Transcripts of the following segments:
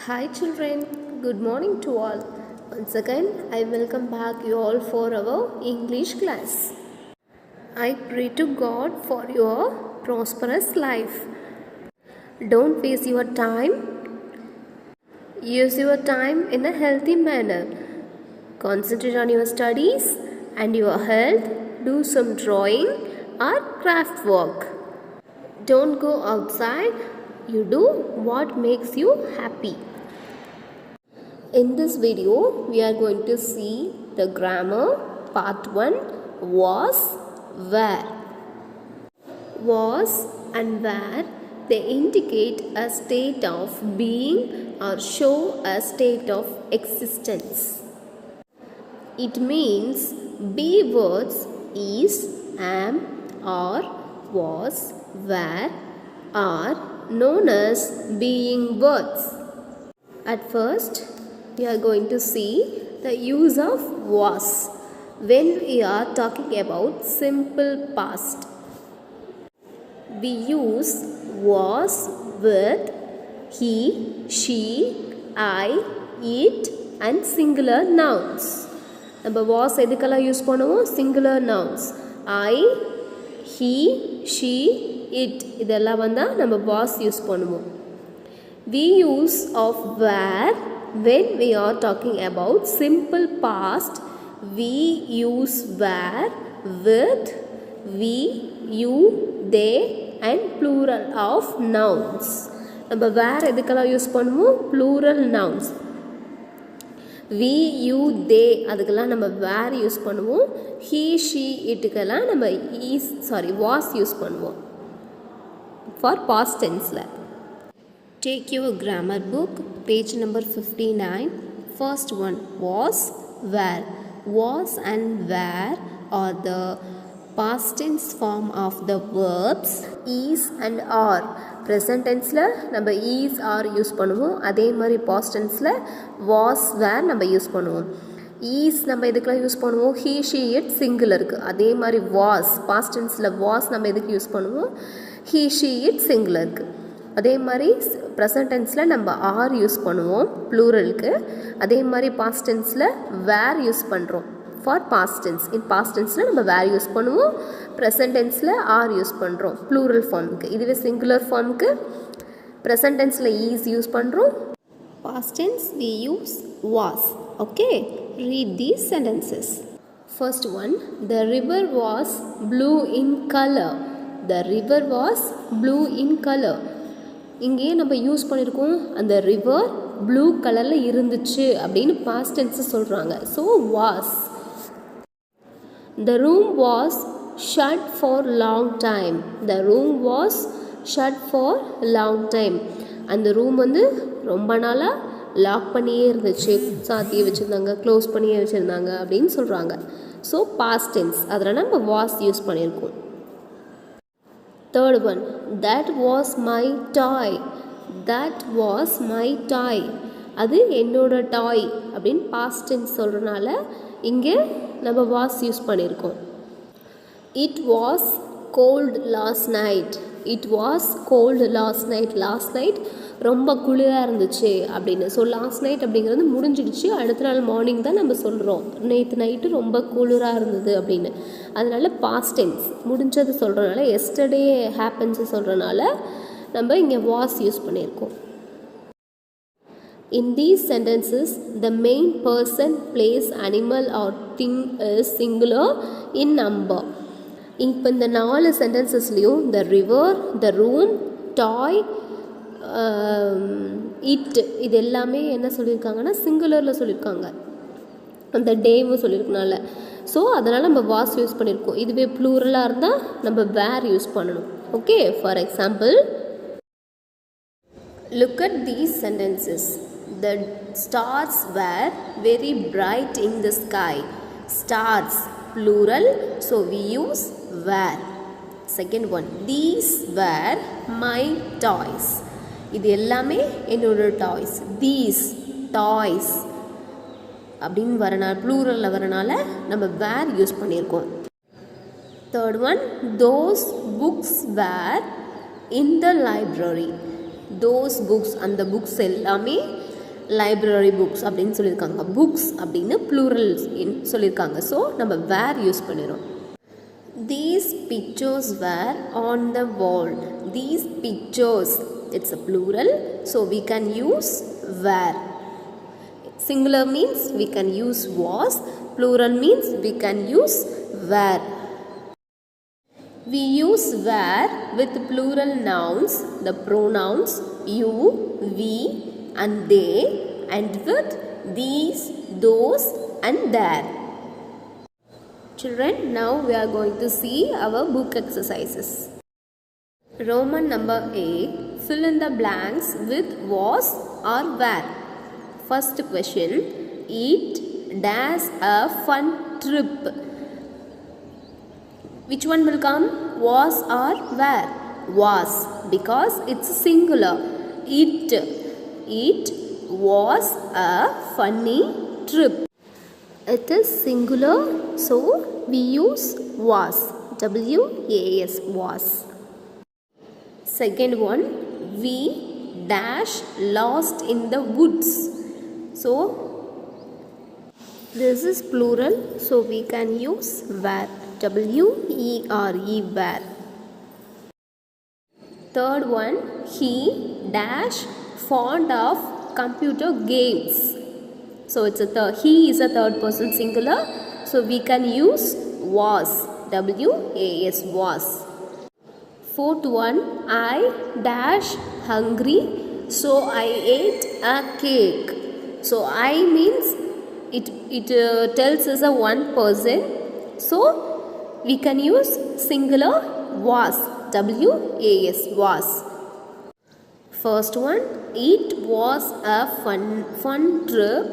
Hi children, good morning to all. Once again, I welcome back you all for our English class. I pray to God for your prosperous life. Don't waste your time. Use your time in a healthy manner. Concentrate on your studies and your health. Do some drawing or craft work. Don't go outside. You do what makes you happy. In this video, we are going to see the grammar part 1 was, where. Was and where, they indicate a state of being or show a state of existence. It means be words is, am, or, was, were are known as being words. At first, we are going to see the use of was when we are talking about simple past. We use was with he, she, I, it and singular nouns. நம்ம was எதுக்கெல்லாம் use பண்ணுவோம்? singular nouns. I, he, she, it இதெல்லாம் வந்தால் நம்ம was use பண்ணுவோம். We use of where when we are talking about simple past. We use where with we, you, they and plural of nouns. நம்ம where எதுக்கெல்லாம் use பண்ணுவோம்? plural nouns. we, you, they அதுக்கெல்லாம் நம்ம where use பண்ணுவோம். he, she, itக்கெல்லாம் நம்ம was use பண்ணுவோம் for past tenseல. Take your grammar book, page number 59. First one, was, where. Was and where are the past tense form of the verbs is and are. Present tenseல நம்ம is are use பண்ணுவோம். அதே மாதிரி past tenseல was, where நம்ம use பண்ணுவோம். is நம்ம எதுக்கெல்லாம் use பண்ணுவோம்? he, she, it singularக்கு. அதே மாதிரி was past tenseல was நம்ம எதுக்கு யூஸ் பண்ணுவோம்? he, she, it singularக்கு. அதே மாதிரி ப்ரெசன்ட் டென்ஸில் நம்ம ஆர் யூஸ் பண்ணுவோம் ப்ளூரலுக்கு. அதே மாதிரி பாஸ்ட் டென்ஸில் வேர் யூஸ் பண்ணுறோம் for past tense. In past டென்ஸில் நம்ம வேர் யூஸ் பண்ணுவோம், ப்ரெசன்ட் டென்ஸில் ஆர் யூஸ் பண்ணுறோம் ப்ளூரல் ஃபார்முக்கு. இதுவே சிங்குலர் ஃபார்முக்கு ப்ரெசன்ட் டென்ஸில் ஈஸ் யூஸ் பண்ணுறோம், past tense we use was. Okay, read these sentences. First one, the river was blue in colour. The river was blue in colour. இங்கேயே நம்ம use பண்ணியிருக்கோம், அந்த ரிவர் ப்ளூ கலரில் இருந்துச்சு அப்படின்னு பாஸ்ட் டென்ஸை சொல்கிறாங்க. So was. The room was shut for long time. The room was shut for long time. அந்த ரூம் வந்து ரொம்ப நாளாக லாக் பண்ணியே இருந்துச்சு, சாத்தியே வச்சுருந்தாங்க, க்ளோஸ் பண்ணியே வச்சுருந்தாங்க அப்படின்னு சொல்கிறாங்க. ஸோ பாஸ்ட் டென்ஸ், அதில் நம்ம வாஸ் யூஸ் பண்ணியிருக்கோம். Third one, that was my toy. That was my toy. அது என்னோட டாய் அப்படின்னு பாஸ்ட் டென்ஸ் சொல்கிறனால இங்கே நம்ம வாஸ் யூஸ் பண்ணியிருக்கோம். It was cold last night. It was cold last night. Last night ரொம்ப குளிராக இருந்துச்சு அப்படின்னு. ஸோ லாஸ்ட் நைட் அப்படிங்கிறது முடிஞ்சிடுச்சு, அடுத்த நாள் மார்னிங் தான் நம்ம சொல்கிறோம் நேற்று நைட்டு ரொம்ப குளிராக இருந்தது அப்படின்னு. அதனால பாஸ்ட் டென்ஸ் முடிஞ்சது சொல்கிறனால, எஸ்டர்டே ஹேப்பன்ஸ் சொல்கிறனால நம்ம இங்கே வாஸ் யூஸ் பண்ணியிருக்கோம். In these sentences, the main person, place, animal or thing is singular in number. இப்போ இந்த 4 சென்டென்சஸ்லேயும் the river, the room, toy, it இது எல்லாமே என்ன சொல்லியிருக்காங்கன்னா சிங்குலரில் சொல்லியிருக்காங்க, அந்த டேவும் சொல்லியிருக்கனால. ஸோ அதனால் நம்ம வாஸ் யூஸ் பண்ணியிருக்கோம். இதுவே ப்ளூரலாக இருந்தால் நம்ம வேர் யூஸ் பண்ணணும். Okay, for example, look at these sentences. The stars were very bright in the sky. Stars plural, so we use were. Second one, these were my toys. இது எல்லாமே என்னோட toys. these toys அப்படின்னு வரனால, ப்ளூரலில் வரனால நம்ம were use பண்ணியிருக்கோம். Third one, those books were in the library. those books, அந்த books எல்லாமே லைப்ரரி புக்ஸ் அப்படின்னு சொல்லியிருக்காங்க. புக்ஸ் அப்படின்னு ப்ளூரல் சொல்லியிருக்காங்க. ஸோ நம்ம வேர் யூஸ் பண்ணிடும். These pictures were on the wall. These pictures, it's a plural, so we can use were. Singular means we can use was, plural means we can use were. We use were with plural nouns, the pronouns you, we and they, and with these, those and their. Children, now we are going to see our book exercises. Roman number 8. Fill in the blanks with was or were. First question. It dash a fun trip. Which one will come? Was or were? Was, because it's singular. It was a funny trip. It is singular, so we use was. W-A-S, was. Second one, we dash lost in the woods. So this is plural, so we can use were. W-E-R-E, were. Third one, he dash fond of computer games. So it's he is a third person singular, so we can use was. W-A-S, was. Fourth one, I dash hungry, so I ate a cake. So I means it tells us a one person, so we can use singular was. W-A-S, was. First one, it was a fun trip.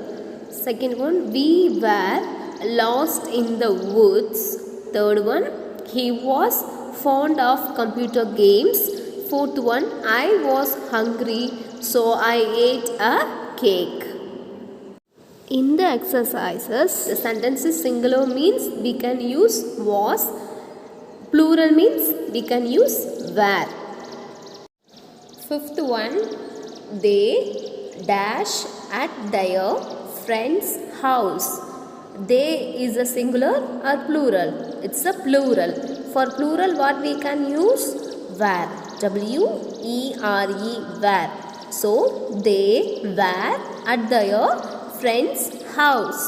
Second one, we were lost in the woods. Third one, he was fond of computer games. Fourth one, I was hungry, so I ate a cake. In the exercises, the sentence is singular means we can use was. Plural means we can use were. Fifth one, they dash at their friend's house. They is a singular or plural? It's a plural. For plural, what we can use? Were. W-E-R-E, were. So they were at their friend's house.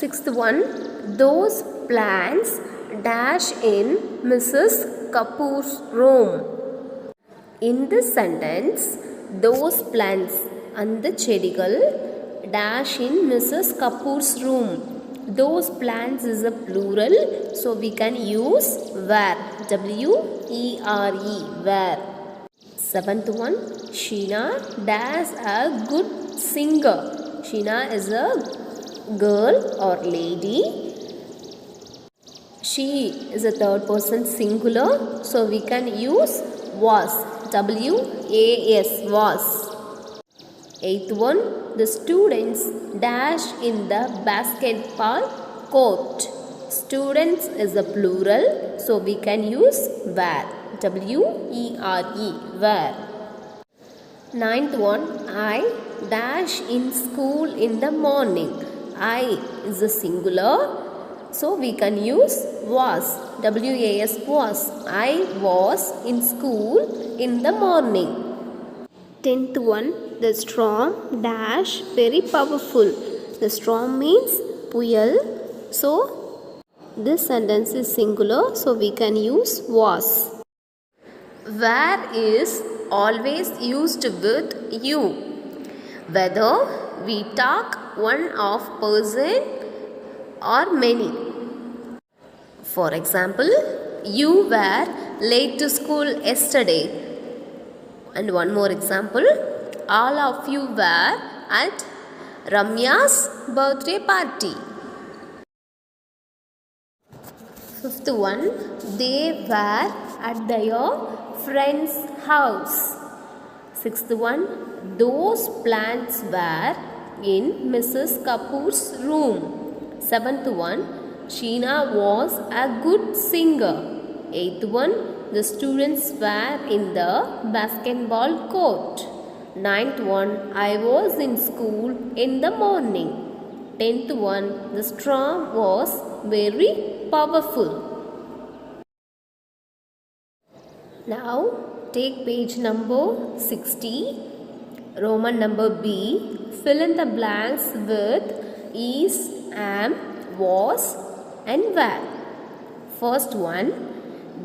Sixth one, those plants dash in Mrs. Kapoor's room. In this sentence, those plants and the chedigal dash in Mrs. Kapoor's room. Those plants is a plural, so we can use were. W-E-R-E, were. Seventh one, Sheena dash a good singer. Sheena is a girl or lady. She is a third person singular, so we can use was. W-A-S, was. Eighth one, the students dash in the basketball court. Students is a plural, so we can use were. W-E-R-E, were. Ninth one, I dash in school in the morning. I is a singular, so we can use was. W-A-S, was. I was in school in the morning. 10th one, the storm dash very powerful. The storm means puyal, so this sentence is singular, so we can use was. Where is always used with you, whether we talk one of person or many. For example, you were late to school yesterday. And one more example, all of you were at Ramya's birthday party. Fifth one, they were at their friend's house. Sixth one, those plants were in Mrs. Kapoor's room. Seventh one, Sheena was a good singer. Eighth one, the students were in the basketball court. Ninth one, I was in school in the morning. 10th one, the storm was very powerful. Now take page number 60, Roman number B. Fill in the blanks with is, am, was and were. First one,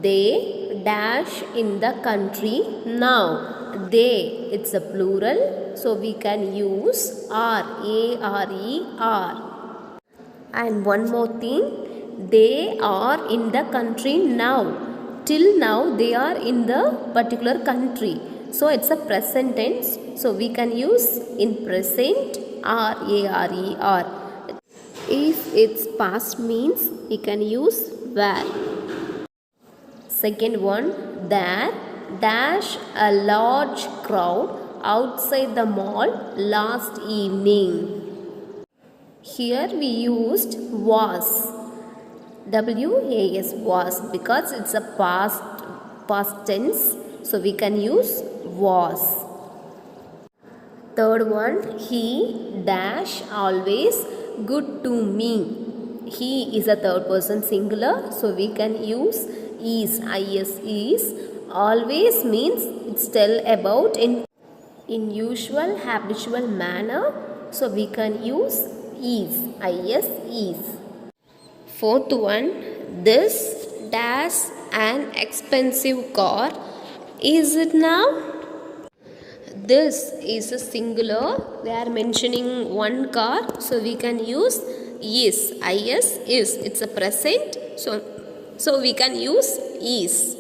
they dash in the country now. They, it's a plural, so we can use are, A-R-E-R. And one more thing, they are in the country now. Till now they are in the particular country, so it's a present tense, so we can use in present R-A-R-E-R. If it's past means we can use were. Second one, there dash a large crowd outside the mall last evening. Here we used was, W-A-S, was, because it's a past tense, so we can use was. Third one, he dash always good to me. He is a third person singular, so we can use is, is. Always means it's tell about in usual habitual manner, so we can use is, is. Fourth one, this dash an expensive car, is it now? This is a singular, they are mentioning one car, so we can use is, is. It's a present, so we can use is.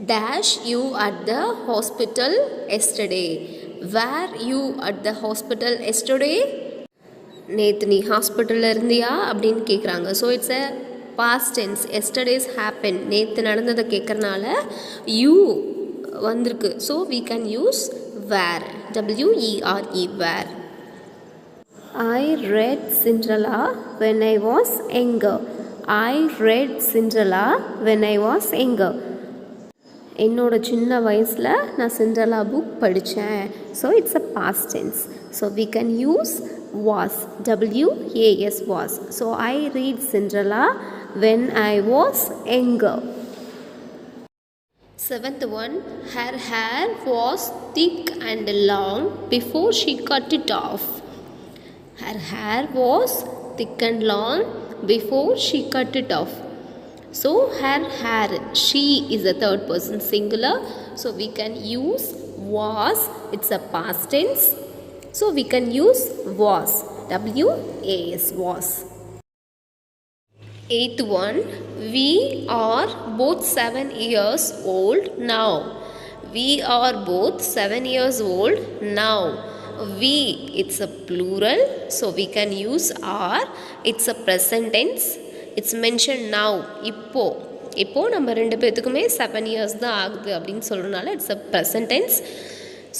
Dash you at the hospital yesterday. Were you at the hospital yesterday? நேற்று நீ ஹாஸ்பிட்டலில் இருந்தியா அப்படின்னு கேட்குறாங்க. So it's a past tense. Yesterday's happen, நேற்று நடந்ததை கேட்குறனால you வந்திருக்கு, so we can use were, W-E-R-E, were. I read Cinderella when I was younger. I read Cinderella when I was younger. என்னோட சின்ன வயசில் நான் சிண்ட்ரெல்லா புக் படித்தேன். So it's a past tense, so we can use was, W-A-S, was. So I read Cinderella when I was younger. Seventh one, her hair was thick and long before she cut it off. Her hair was thick and long before she cut it off. So her hair, she is a third person singular, so we can use was, it's a past tense, so we can use was, W-A-S, was. Eighth one, we are both 7 years old now. We are both 7 years old now. We, it's a plural, so we can use are, it's a present tense, it's mentioned now. இப்போ நம்ம ரெண்டு பேத்துக்குமே 7 years தான் ஆகுது அப்படின்னு சொல்கிறனால it's a present tense.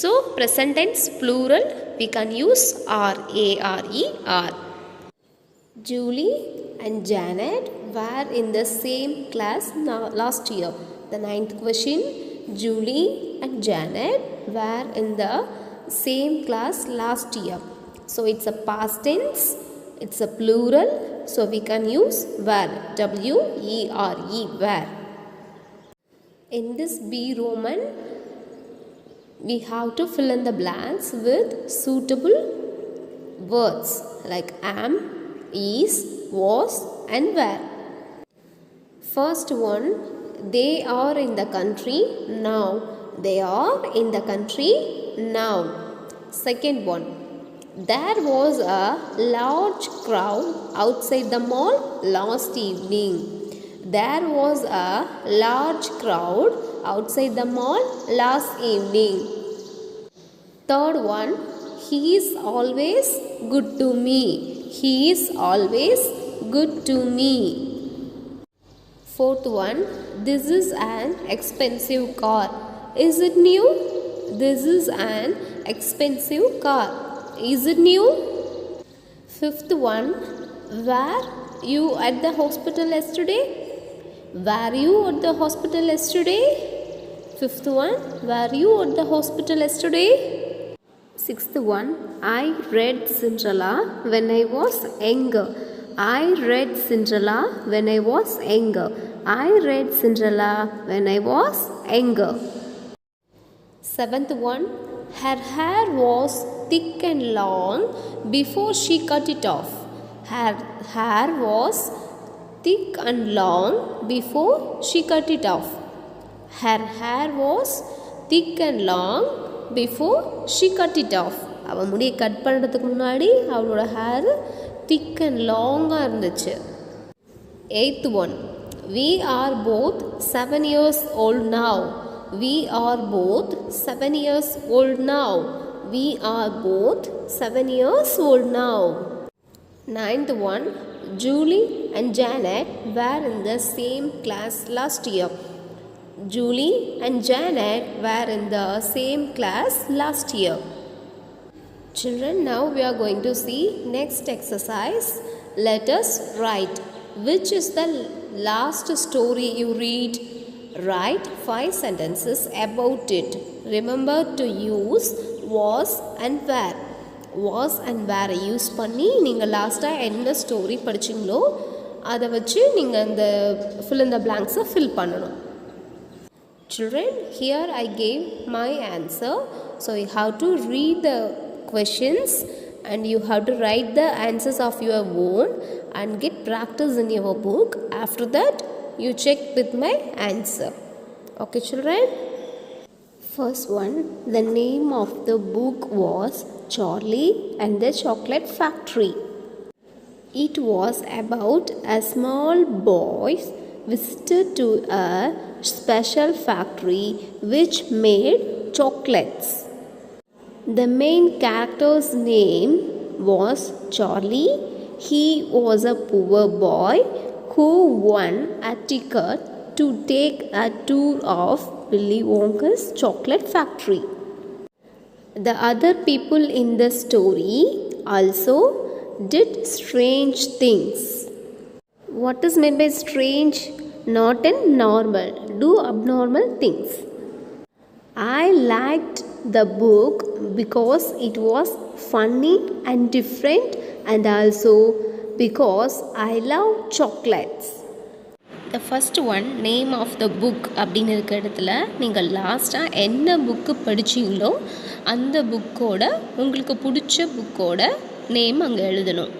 So present tense plural, we can use are, A-R-E-R. Julie and Janet were in the same class last year. The 9th question, Julie and Janet were in the same class last year. So it's a past tense, it's a plural, so we can use were, W-E-R-E, were. In this B Roman, we have to fill in the blanks with suitable words like am, is, was and were. First one, they are in the country now. They are in the country now. Second one, there was a large crowd outside the mall last evening. There was a large crowd outside the mall last evening. Third one, he is always good to me. He is always good to me. Fourth one, this is an expensive car. Is it new? This is an expensive car. Is it new? Fifth one, were you at the hospital yesterday? Were you at the hospital yesterday? Fifth one, were you at the hospital yesterday? Sixth one, I read Cinderella when I was younger. I read Cinderella when I was younger. I read Cinderella when I was younger. Seventh one, her hair was thick and long before she cut it off. Her hair was thick and long before she cut it off. Her hair was thick and long before she cut it off. அவள் முடியை cut பண்ணுறதுக்கு முன்னாடி அவளோட hair thick and லாங்காக இருந்துச்சு. Eighth one, we are both 7 years old now. We are both 7 years old now. We are both 7 years old now. Ninth one, Julie and Janet were in the same class last year. Julie and Janet were in the same class last year. Children, now we are going to see next exercise. Let us write. Which is the last story you read? Write 5 sentences about it. Remember to use was and were. Was and were use பண்ணி நீங்கள் லாஸ்ட்டாக என்ன story படிச்சிங்களோ அதை வச்சு நீங்கள் அந்த fill in the blanks fill பண்ணணும். Children, here I gave my answer. So you have to read the questions and you have to write the answers of your own and get practice in your book. After that, you check with my answer. Okay, children? First one, the name of the book was Charlie and the Chocolate Factory. It was about a small boy visited to a special factory which made chocolates. The main character's name was Charlie. He was a poor boy who won a ticket to take a tour of Willy Wonka's chocolate factory. The other people in the story also did strange things. What is meant by strange? Not in normal. Do abnormal things. I liked the book because it was funny and different, and also because I love chocolates. The first one, name of the book அப்படின்னு இருக்க இடத்துல நீங்கள் லாஸ்ட்டாக என்ன book படிச்சிங்களோ அந்த புக்கோட உங்களுக்கு பிடிச்ச புக்கோட நேம் அங்கே எழுதணும்.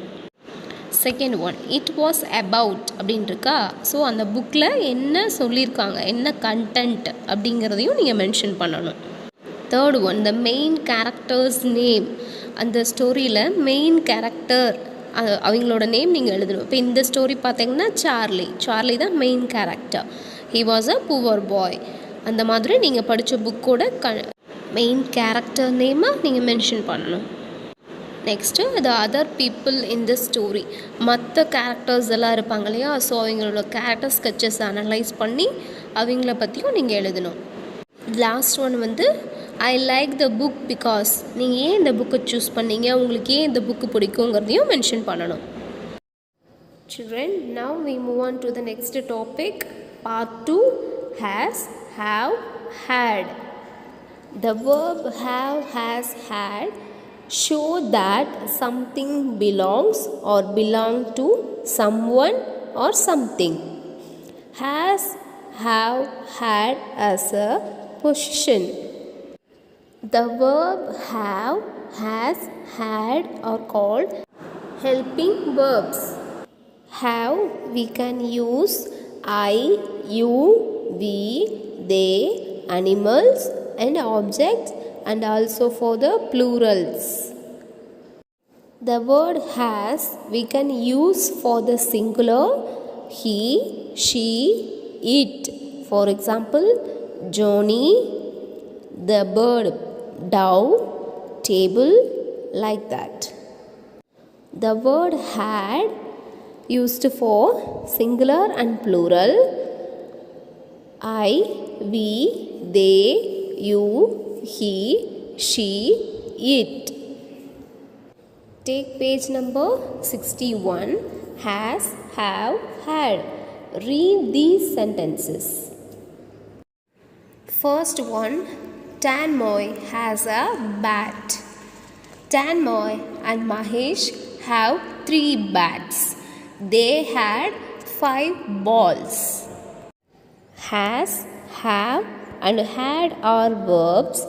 Second one, it was about அப்படின்னு இருக்கா. ஸோ அந்த புக்கில் என்ன சொல்லியிருக்காங்க, என்ன கண்டென்ட் அப்படிங்கிறதையும் நீங்கள் மென்ஷன் பண்ணணும். Third one, the main characters name. அந்த ஸ்டோரியில் மெயின் கேரக்டர் அவங்களோட நேம் நீங்கள் எழுதணும். இப்போ இந்த ஸ்டோரி பார்த்தீங்கன்னா சார்லி தான் main character. He was a poor boy. அந்த மாதிரி நீங்கள் படித்த புக்கோட மெயின் கேரக்டர் நேமை நீங்கள் மென்ஷன் பண்ணணும். Next the other people in the story. மற்ற கேரக்டர்ஸ் எல்லாம் இருப்பாங்க இல்லையா, ஸோ அவங்களோட கேரக்டர் ஸ்கெச்சஸ் அனலைஸ் பண்ணி அவங்கள பற்றியும் நீங்கள் எழுதணும். லாஸ்ட் ஒன் வந்து I like the book because. நீங்கள் ஏன் இந்த புக்கை சூஸ் பண்ணீங்க, உங்களுக்கு ஏன் இந்த புக்கு பிடிக்குங்கிறதையும் மென்ஷன் பண்ணணும். Children, now we move on to the next topic. Part 2, has, have, had. The verb have, has, had show that something belongs or belong to someone or something. Has, have, had as a possession. The verb have, has, had are called helping verbs. Have we can use I, you, we, they, animals and objects, and also for the plurals. The word has we can use for the singular he, she, it. For example, Johnny, the bird, dove, table, like that. The word had used for singular and plural I, we, they, you, he, she, it. Take page number 61. Has, have, had. Read these sentences. First one, Tanmoy has a bat. Tanmoy and Mahesh have 3 bats. They had 5 balls. Has, have, and had are verbs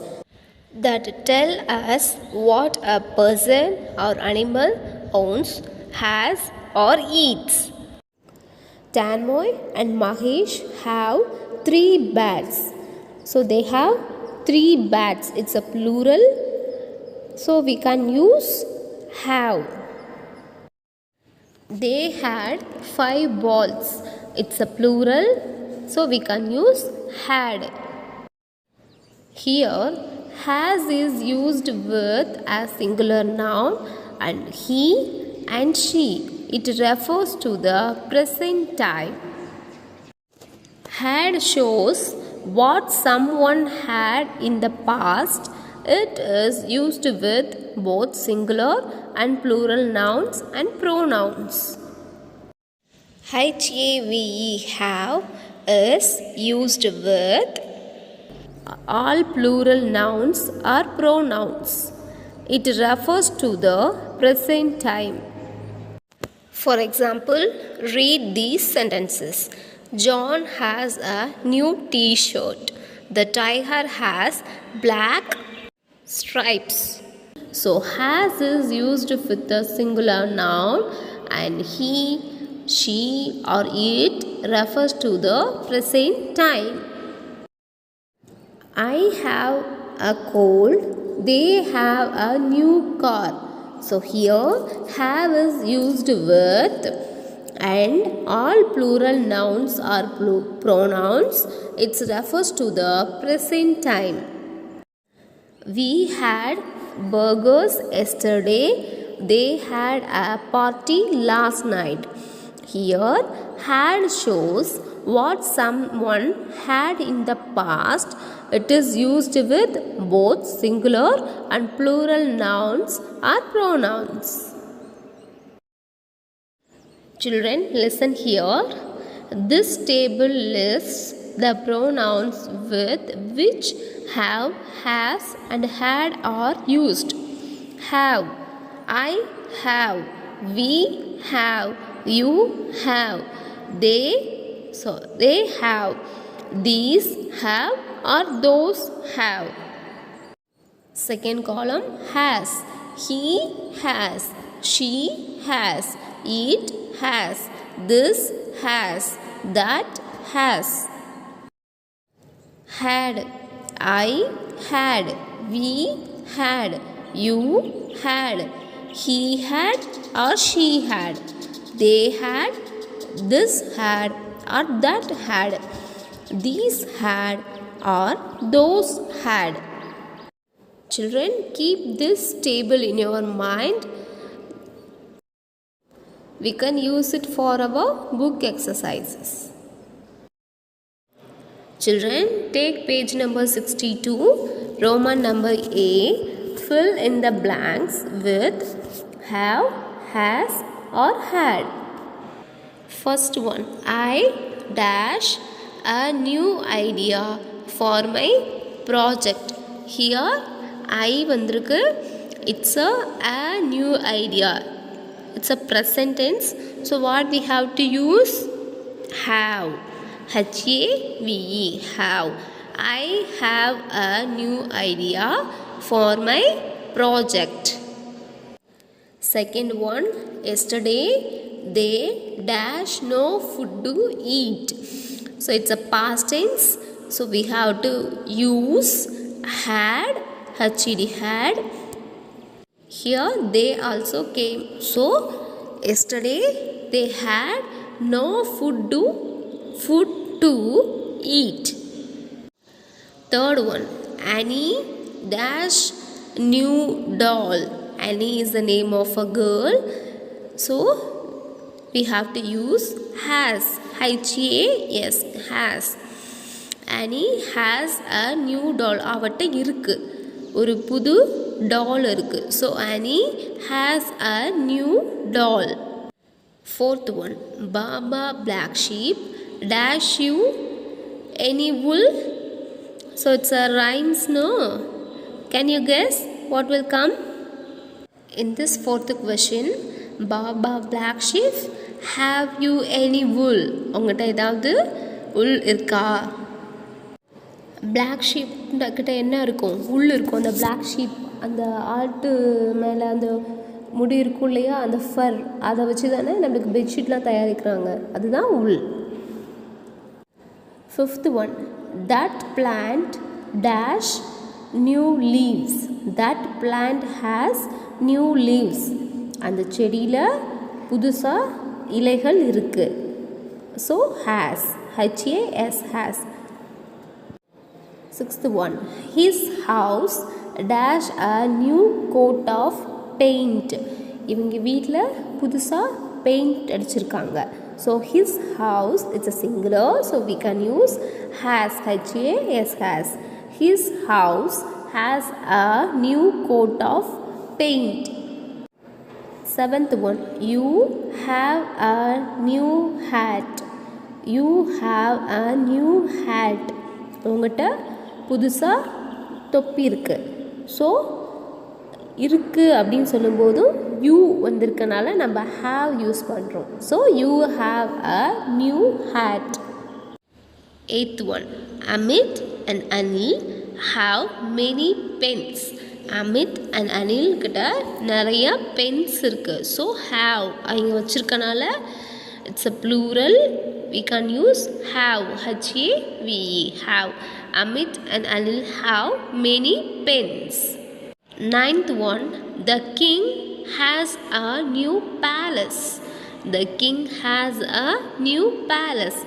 that tell us what a person or animal owns, has, or eats. Tanmoy and Mahesh have 3 bats. So they have 3 bats. It's a plural. So we can use have. They had 5 balls. It's a plural. So we can use had. Here, has is used with a singular noun and he and she. It refers to the present time. Had shows what someone had in the past. It is used with both singular and plural nouns and pronouns. Have is used with all plural nouns or pronouns. It refers to the present time. For example, read these sentences. John has a new t-shirt. The tiger has black stripes. So, has is used with the singular noun and he, she or it refers to the present time. I have a cold. They have a new car. So here have is used with and all plural nouns are pronouns. It refers to the present time. We had burgers yesterday. They had a party last night. Here had shows what someone had in the past. It is used with both singular and plural nouns or pronouns. Children, listen here. This table lists the pronouns with which have, has, and had are used. Have, I have, we have, you have, they have, these have, or those have. Second column, has. He has, she has, it has, this has, that has. Had, I had, we had, you had, he had or she had, they had, this had or that had, these had or those had. Children, keep this table in your mind. We can use it for our book exercises. Children, take page number 62, Roman number A. Fill in the blanks with have, has or had. First one, I dash a new idea for my project. Here, I vandrukku, it's a new idea. It's a present tense. So, what we have to use? Have. H-A-V-E. Have. I have a new idea for my project. Second one, yesterday they dash no food to eat. So it's a past tense. So we have to use had, H-E-D, had. Here they also came. So yesterday they had no food to eat. Third one, Annie dash new doll. Annie is the name of a girl. So we have to use has. H-A-S, has. Annie has a new doll. அவட்ட இருக்கு ஒரு புது doll இருக்கு. So Annie has a new doll. Fourth one, Baba black sheep dash you any wool. So it's a rhymes, no? Can you guess what will come? In this fourth question, Baba black sheep, have you any wool? உங்கள்கிட்ட ஏதாவது உள் இருக்கா? Black sheep கிட்ட என்ன இருக்கும்? உள் இருக்கும். அந்த black sheep அந்த ஆட்டு மேலே அந்த முடி இருக்கும் இல்லையா, அந்த ஃபர், அதை வச்சு தானே நம்மளுக்கு பெட்ஷீட்லாம் தயாரிக்கிறாங்க, அதுதான் உள். Fifth one, that plant dash new leaves. That plant has new leaves. அந்த செடியில் புதுசாக இலைகள் இருக்குது. So has, HAS, has. Sixth one, his house dash a new coat of paint. இவங்க வீட்டில் புதுசாக பெயிண்ட் அடிச்சிருக்காங்க. So his house, it's a singular, so we can use has, HAS, has. His house has a new coat of paint. Seventh one, you have a new hat. You have a new hat. உங்கள்கிட்ட புதுசாக தொப்பி இருக்குது. So இருக்குது அப்படின்னு சொல்லும்போது you வந்திருக்கனால நம்ம have use பண்ணுறோம். So you have a new hat. Eighth one, Amit and Anil have many pens. Amit and Anil கிட்ட நிறைய பென்ஸ் இருக்குது. ஸோ have அவங்க வச்சுருக்கனால it's a plural, we can use have, HAVE, have. Amit and Anil have many pens. Ninth one, the king has a new palace. The king has a new palace.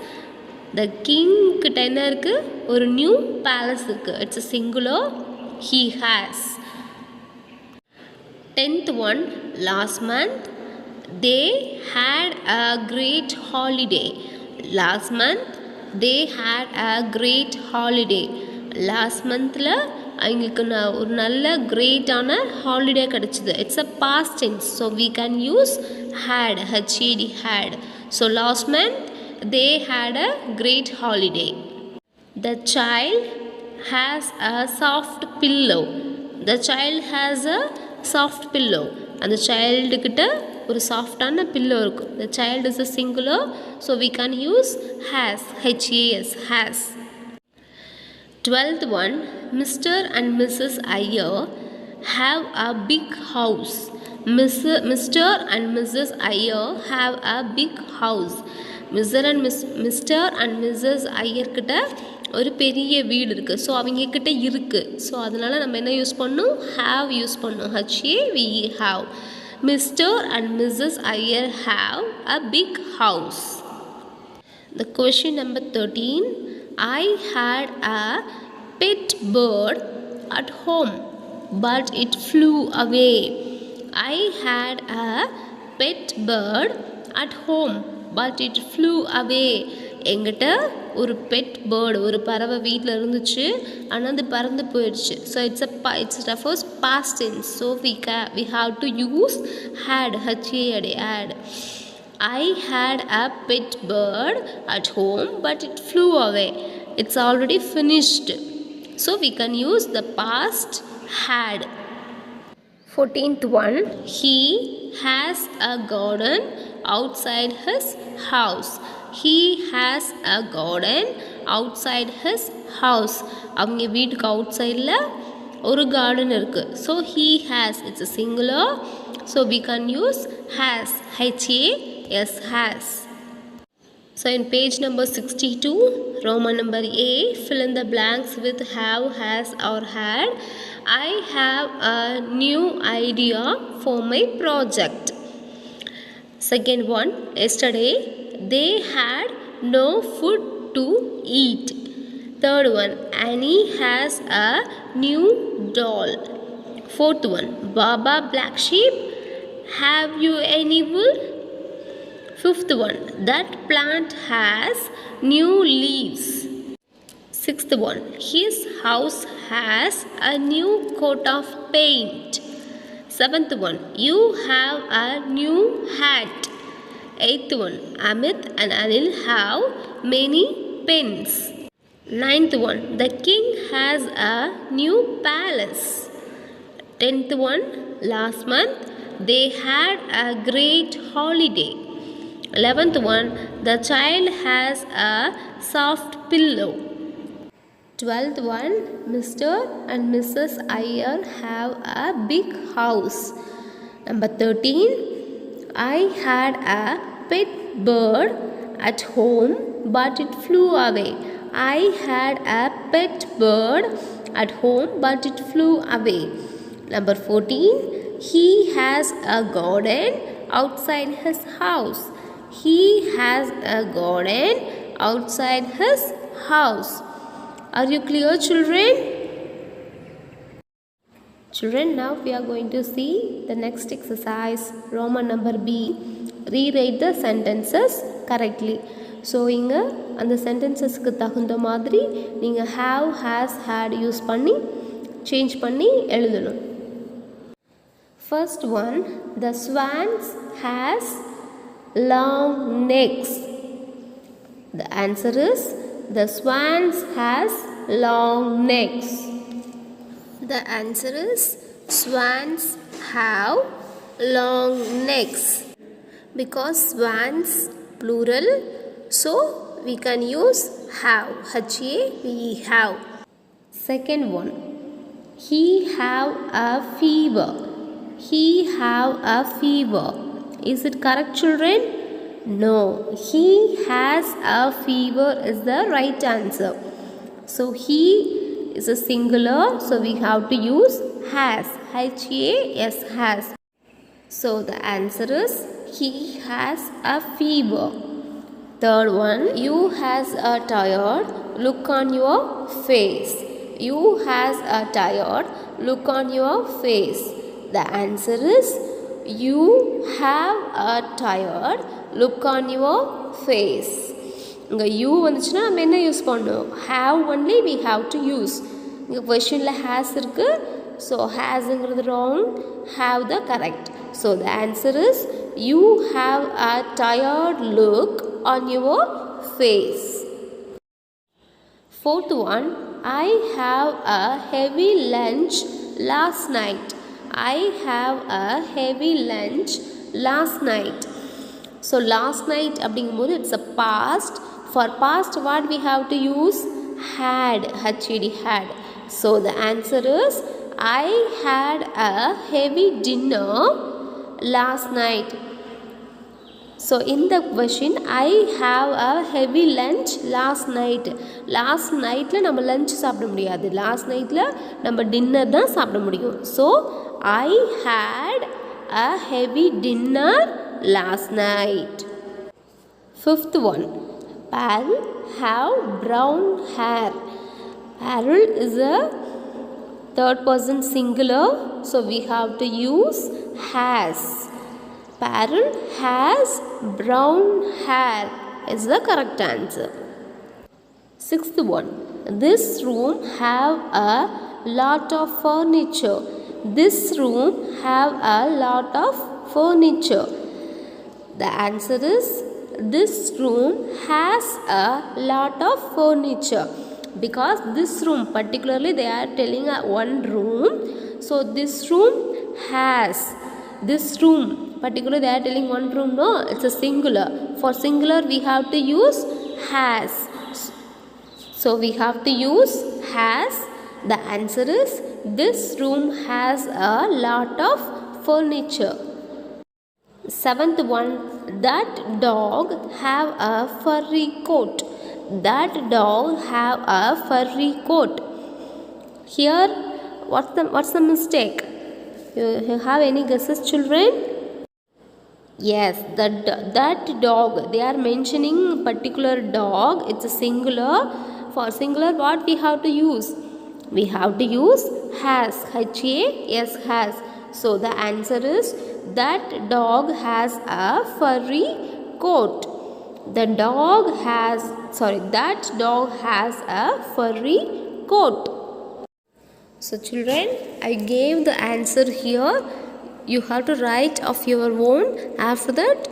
The king கிட்ட என்ன இருக்குது? ஒரு new palace இருக்குது. It's a singular, he has. Tenth one, last month they had a great holiday. Last month they had a great holiday. Last மந்தில் அவங்களுக்கு ஒரு நல்ல கிரேட்டான holiday கிடச்சிது. It's a past tense, so we can use had, HAD, had. So last month they had a great holiday. The child has a soft pillow. The child has a soft pillow. அந்த சைல்டுக்கிட்ட ஒரு சாஃப்டான pillow இருக்கும். The child is a singular, so we can use has, HAS, has. 12th one, Mr. and Mrs. Iyer have a big house. Mr. and Mrs. Iyer have a big house. Mr. and Mrs. Iyer கிட்ட ஒரு பெரிய வீடு இருக்குது. So அவங்க கிட்ட இருக்குது. So அதனால் நம்ம என்ன யூஸ் பண்ணணும்? have யூஸ் பண்ணணும். HAVE, have. Mr. and Mrs. Iyer have a big house. The question number 13, I had a pet bird at home, but it flew away. I had a pet bird at home, but it flew away. எங்கிட்ட ஒரு bed bird, ஒரு பறவை வீட்டில் இருந்துச்சு, ஆனால் அது பறந்து போயிடுச்சு. So it's refers past tense, so we have to use had, HAD, had. I had a pet bird at home, but it flew away. It's already finished, so we can use the past had. 14th one, he has a garden outside his house. He has a garden outside his house. அவங்க வீட்டுக்கு out சைடில் ஒரு garden இருக்குது. So he has, it's a singular, so we can use has, HAS, has. So in page number 62, Roman number A, fill in the blanks with have, has or had. I have a new idea for my project. Second one, yesterday they had no food to eat. Third one, Annie has a new doll. Fourth one, Baba black sheep, have you any wool? Fifth one, that plant has new leaves. Sixth one, his house has a new coat of paint. Seventh one, you have a new hat. Eighth one, Amit and Anil have many pens. Ninth one, the king has a new palace. 10th one, last month they had a great holiday. 11th one, the child has a soft pillow. 12th one, Mr. and Mrs. Iyer have a big house. Number 13, I had a pet bird at home but it flew away. I had a pet bird at home but it flew away. Number 14, he has a garden outside his house. He has a garden outside his house. Are you clear, children? Children, now we are going to see the next exercise, Roman number B. Rewrite the sentences correctly. So இங்கே அந்த சென்டென்சஸ்க்கு தகுந்த மாதிரி நீங்கள் have, has, had use பண்ணி change பண்ணி எழுதணும். First one, the swans has long necks. The answer is the swans has long necks. The answer is swans have long necks. Because swans plural, so we can use have. H-A-V, have. Second one, he have a fever. He have a fever. Is it correct, children? No. He has a fever is the right answer. So he is a singular, so we have to use has. H-A-S, has. So the answer is he has a fever. Third one, you has a tired look on your face. You has a tired look on your face. The answer is you have a tired look on your face. இங்கே you வந்துச்சுன்னா நம்ம என்ன use பண்ணணும்? have only we have to use. இங்கே கொஷனில் has இருக்குது, so hasங்கிறது wrong, have the correct. So the answer is you have a tired look on your face. Fourth one, I have a heavy lunch last night. I have a heavy lunch last night. So last night அப்படிங்கும்போது it's a past. For past what we have to use? Had. H-A-D, had. So the answer is I had a heavy dinner last night. So in the question, I have a heavy lunch last night. Last nightல நம்ம lunch சாப்பிட முடியாது. Last nightல நம்ம dinner தான் சாப்பிட முடியும். So I had a heavy dinner last night. Fifth one, Parul have brown hair. Parul is a third person singular, so we have to use has. Parul has brown hair is the correct answer. Sixth one, this room have a lot of furniture. This room have a lot of furniture. The answer is this room has a lot of furniture. Because this room, particularly they are telling one room, so this room has. This room, particularly they are telling one room, no, it's a singular. For singular we have to use has. So we have to use has. The answer is this room has a lot of furniture. Seventh one, that dog have a furry coat. That dog have a furry coat. Here what's the mistake? You have any guesses, children? Yes, that dog, they are mentioning particular dog, it's a singular. For singular what we have to use? We have to use has. H-A-S, has. So the answer is that dog has a furry coat. That dog has a furry coat. So children, I gave the answer here. You have to write of your own. After that,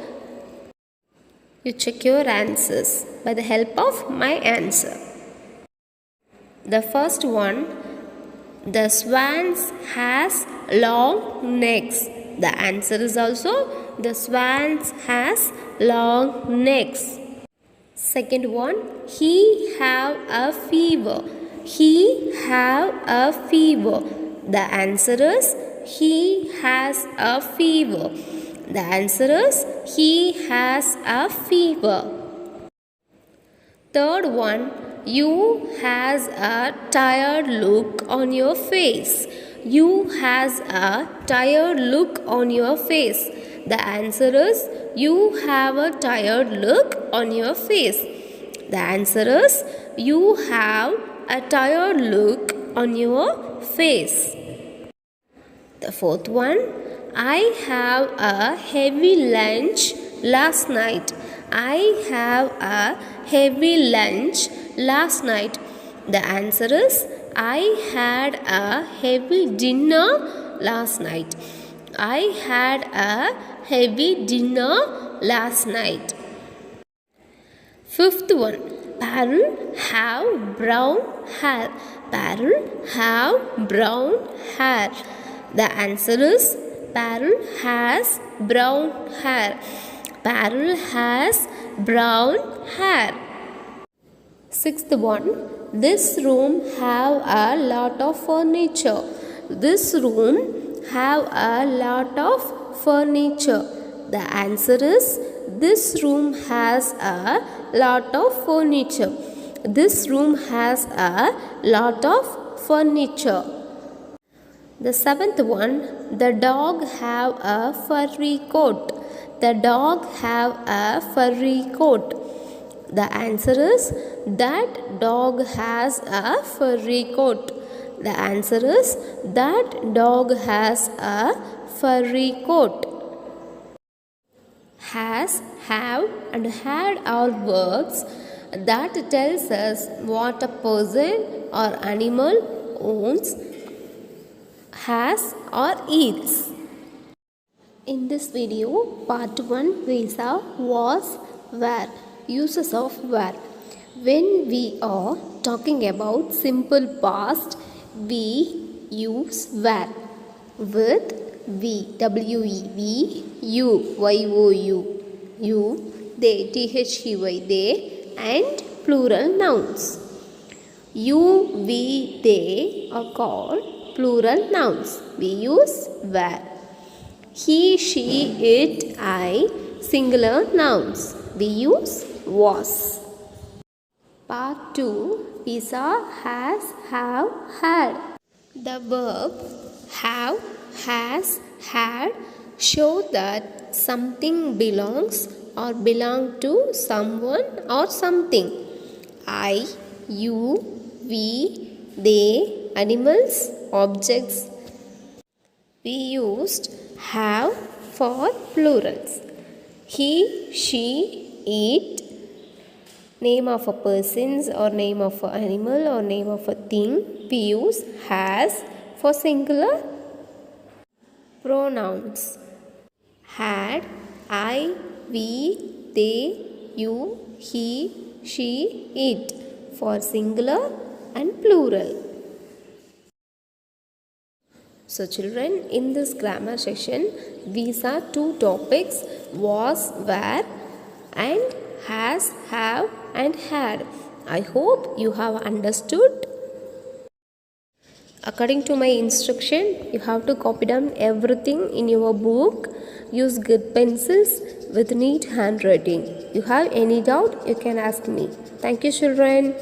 you check your answers by the help of my answer. The first one, the swans has long necks. The answer is also the swans has long necks. Second one, he have a fever. He have a fever. The answer is he has a fever. The answer is he has a fever. Third one, you has a tired look on your face. You has a tired look on your face. The answer is you have a tired look on your face. The answer is you have a tired look on your face. The fourth one, I have a heavy lunch last night. I have a heavy lunch last night. The answer is I had a heavy dinner last night. I had a heavy dinner last night. Fifth one, Parul have brown hair. Parul have brown hair. The answer is Parul has brown hair. Parul has brown hair. Sixth one, this room have a lot of furniture. This room have a lot of furniture. The answer is this room has a lot of furniture. This room has a lot of furniture. The seventh one, the dog have a furry coat. The dog have a furry coat. The answer is that dog has a furry coat. The answer is that dog has a furry coat. Has, have and had are words that tells us what a person or animal owns, has or eats. In this video, part 1 we saw was, where, uses of where. When we are talking about simple past, we use where with we, W-E-V, you, Y-O-U, you, they, T-H-E-Y, they, and plural nouns. You, we, they are called plural nouns. We use where. He, she, it, I, singular nouns. We use was. Part 2, we saw has, have, had. The verb have, has, had show that something belongs or belong to someone or something. I, you, we, they, animals, objects. We used have for plurals. He, she, it, name of a person or name of an animal or name of a thing. We use has for singular pronouns. Had, I, we, they, you, he, she, it for singular and plural. So children, in this grammar section, we saw two topics, was, where, and has, have and had. I hope you have understood. According to my instruction, you have to copy down everything in your book. Use good pencils with neat handwriting. You have any doubt, you can ask me. Thank you children.